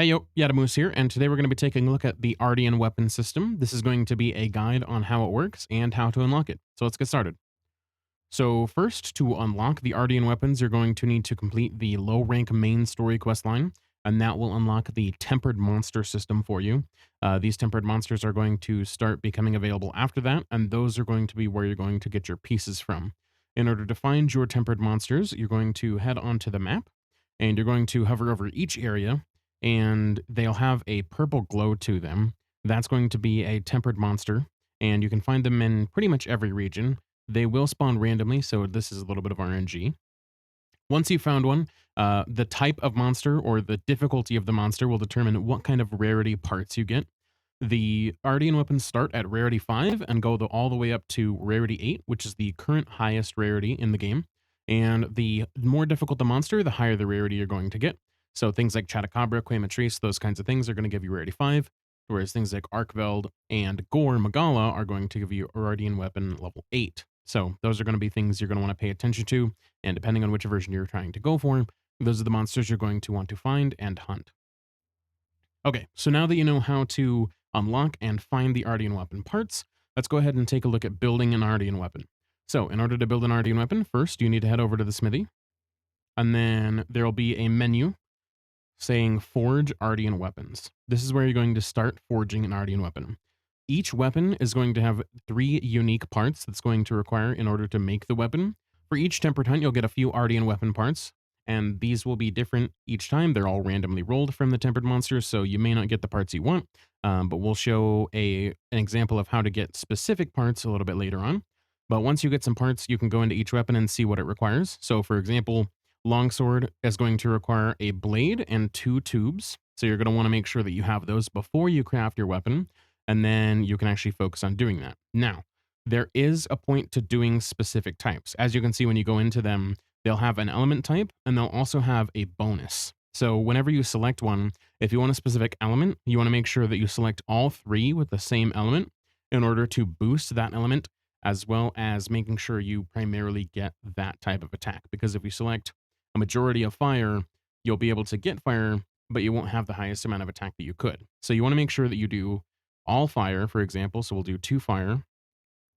Hey yo, Yadamoose here, and today we're going to be taking a look at the Artian weapon system. This is going to be a guide on how it works and how to unlock it. So let's get started. So first, to unlock the Artian weapons, you're going to need to complete the low rank main story quest line, and that will unlock the tempered monster system for you. These tempered monsters are going to start becoming available after that, and those are going to be where you're going to get your pieces from. In order to find your tempered monsters, you're going to head onto the map, and you're going to hover over each area, and they'll have a purple glow to them. That's going to be a tempered monster, and you can find them in pretty much every region. They will spawn randomly, so this is a little bit of RNG. Once you found one, the type of monster or the difficulty of the monster will determine what kind of rarity parts you get. The Artian weapons start at rarity 5 and go all the way up to rarity 8, which is the current highest rarity in the game. And the more difficult the monster, the higher the rarity you're going to get. So things like Chatacabra, Quematrice, those kinds of things are going to give you rarity 5, whereas things like Arkveld and Gore Magala are going to give you Artian weapon level 8. So those are going to be things you're going to want to pay attention to, and depending on which version you're trying to go for, those are the monsters you're going to want to find and hunt. Okay, so now that you know how to unlock and find the Artian weapon parts, let's go ahead and take a look at building an Artian weapon. So in order to build an Artian weapon, first you need to head over to the smithy, and then there'll be a menu saying Forge Artian Weapons. This is where you're going to start forging an Artian weapon. Each weapon is going to have 3 unique parts that's going to require in order to make the weapon. For each tempered hunt, you'll get a few Artian weapon parts, and these will be different each time. They're all randomly rolled from the tempered monsters, so you may not get the parts you want, but we'll show an example of how to get specific parts a little bit later on. But once you get some parts, you can go into each weapon and see what it requires. So for example, longsword is going to require a blade and 2 tubes. So you're going to want to make sure that you have those before you craft your weapon, and then you can actually focus on doing that. Now, there is a point to doing specific types. As you can see, when you go into them, they'll have an element type, and they'll also have a bonus. So whenever you select one, if you want a specific element, you want to make sure that you select all 3 with the same element in order to boost that element, as well as making sure you primarily get that type of attack. Because if you select a majority of fire, you'll be able to get fire, but you won't have the highest amount of attack that you could. So you want to make sure that you do all fire, for example. So we'll do 2 fire,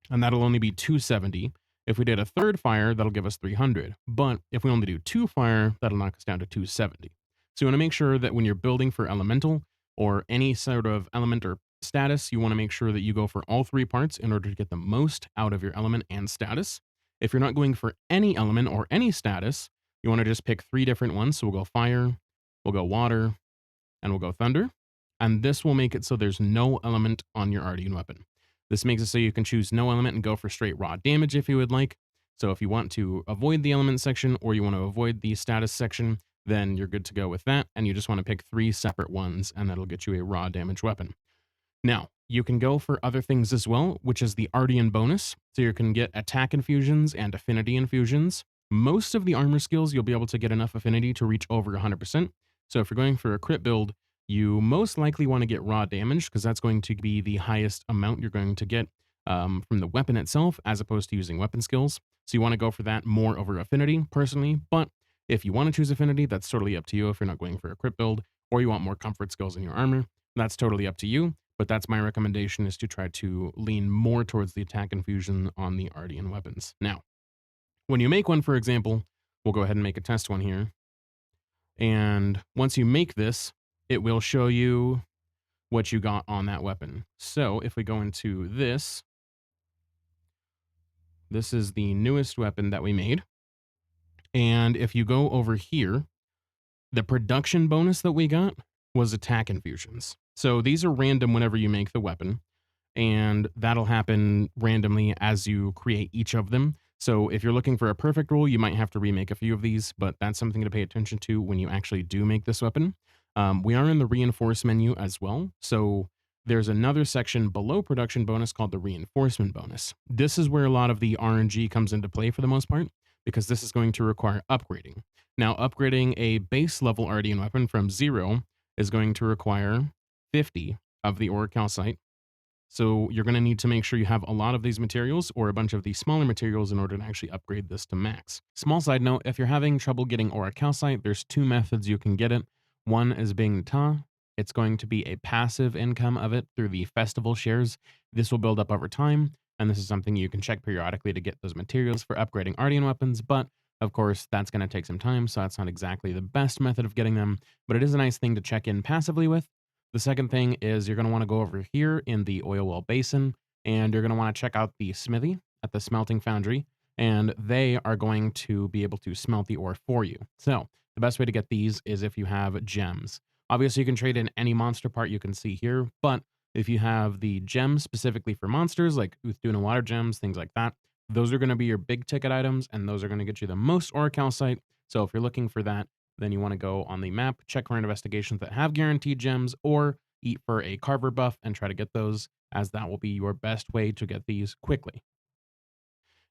and that'll only be 270. If we did a third fire, that'll give us 300. But if we only do 2 fire, that'll knock us down to 270. So you want to make sure that when you're building for elemental or any sort of element or status, you want to make sure that you go for all 3 parts in order to get the most out of your element and status. If you're not going for any element or any status, you want to just pick 3 different ones. So we'll go fire, we'll go water, and we'll go thunder. And this will make it so there's no element on your Artian weapon. This makes it so you can choose no element and go for straight raw damage if you would like. So if you want to avoid the element section or you want to avoid the status section, then you're good to go with that. And you just want to pick 3 separate ones, and that'll get you a raw damage weapon. Now, you can go for other things as well, which is the Artian bonus. So you can get attack infusions and affinity infusions. Most of the armor skills, you'll be able to get enough affinity to reach over 100%. So if you're going for a crit build, you most likely want to get raw damage because that's going to be the highest amount you're going to get from the weapon itself, as opposed to using weapon skills. So you want to go for that more over affinity, personally. But if you want to choose affinity, that's totally up to you if you're not going for a crit build, or you want more comfort skills in your armor. That's totally up to you. But that's my recommendation, is to try to lean more towards the attack infusion on the Artian weapons. Now, when you make one, for example, we'll go ahead and make a test one here. And once you make this, it will show you what you got on that weapon. So if we go into this, this is the newest weapon that we made. And if you go over here, the production bonus that we got was attack infusions. So these are random whenever you make the weapon, and that'll happen randomly as you create each of them. So if you're looking for a perfect roll, you might have to remake a few of these, but that's something to pay attention to when you actually do make this weapon. We are in the reinforce menu as well. So there's another section below production bonus called the reinforcement bonus. This is where a lot of the RNG comes into play for the most part, because this is going to require upgrading. Now, upgrading a base level Artian weapon from 0 is going to require 50 of the ore calcite. So you're going to need to make sure you have a lot of these materials or a bunch of these smaller materials in order to actually upgrade this to max. Small side note, if you're having trouble getting ore calcite, there's 2 methods you can get it. One is being Ta, It's going to be a passive income of it through the festival shares. This will build up over time, and this is something you can check periodically to get those materials for upgrading Artian weapons, but of course, that's going to take some time, so that's not exactly the best method of getting them, but it is a nice thing to check in passively with. The second thing is you're going to want to go over here in the oil well basin, and you're going to want to check out the smithy at the smelting foundry, and they are going to be able to smelt the ore for you. So the best way to get these is if you have gems. Obviously, you can trade in any monster part you can see here, but if you have the gems specifically for monsters, like Uthduna water gems, things like that, those are going to be your big ticket items, and those are going to get you the most ore calcite. So if you're looking for that, then you want to go on the map, check for investigations that have guaranteed gems, or eat for a carver buff and try to get those, as that will be your best way to get these quickly.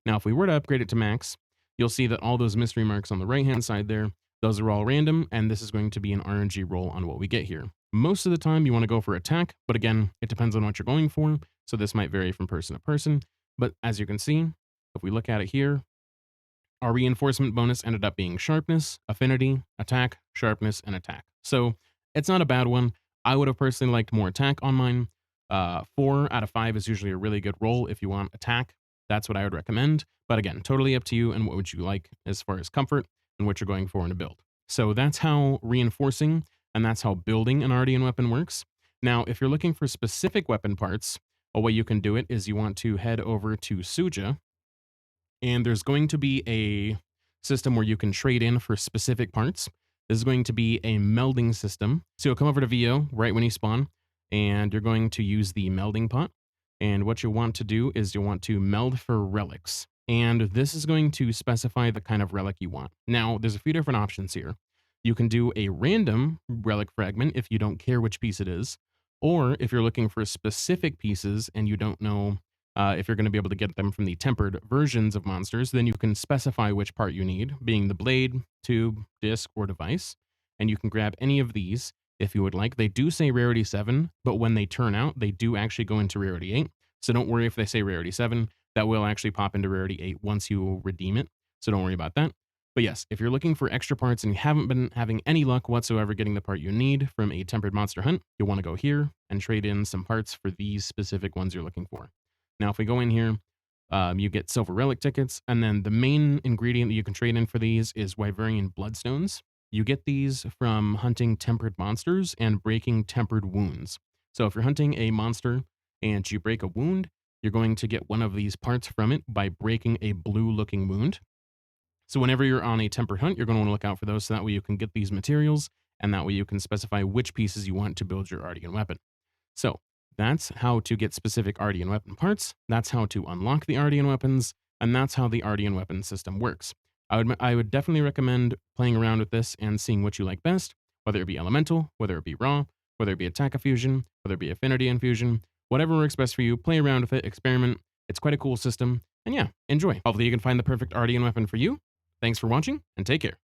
Now, if we were to upgrade it to max, you'll see that all those mystery marks on the right-hand side there, those are all random, and this is going to be an RNG roll on what we get here. Most of the time, you want to go for attack, but again, it depends on what you're going for, so this might vary from person to person. But as you can see, if we look at it here, our reinforcement bonus ended up being sharpness, affinity, attack, sharpness, and attack. So it's not a bad one. I would have personally liked more attack on mine. 4 out of 5 is usually a really good roll if you want attack. That's what I would recommend. But again, totally up to you and what would you like as far as comfort and what you're going for in a build. So that's how reinforcing and that's how building an Artian weapon works. Now, if you're looking for specific weapon parts, a way you can do it is you want to head over to Suja, and there's going to be a system where you can trade in for specific parts. This is going to be a melding system. So you'll come over to VO right when you spawn, and you're going to use the melding pot. And what you want to do is you want to meld for relics. And this is going to specify the kind of relic you want. Now, there's a few different options here. You can do a random relic fragment if you don't care which piece it is, or if you're looking for specific pieces and you don't know if you're going to be able to get them from the tempered versions of monsters, then you can specify which part you need, being the blade, tube, disc, or device. And you can grab any of these if you would like. They do say rarity 7, but when they turn out, they do actually go into rarity 8. So don't worry if they say rarity 7. That will actually pop into rarity 8 once you redeem it. So don't worry about that. But yes, if you're looking for extra parts and you haven't been having any luck whatsoever getting the part you need from a tempered monster hunt, you'll want to go here and trade in some parts for these specific ones you're looking for. Now, if we go in here, you get silver relic tickets, and then the main ingredient that you can trade in for these is Wyverian bloodstones. You get these from hunting tempered monsters and breaking tempered wounds. So if you're hunting a monster and you break a wound, you're going to get one of these parts from it by breaking a blue-looking wound. So whenever you're on a tempered hunt, you're going to want to look out for those, so that way you can get these materials, and that way you can specify which pieces you want to build your Artian weapon. So that's how to get specific Artian weapon parts, that's how to unlock the Artian weapons, and that's how the Artian weapon system works. I would definitely recommend playing around with this and seeing what you like best, whether it be elemental, whether it be raw, whether it be attack infusion, whether it be affinity infusion, whatever works best for you, play around with it, experiment. It's quite a cool system, and yeah, enjoy. Hopefully you can find the perfect Artian weapon for you. Thanks for watching, and take care.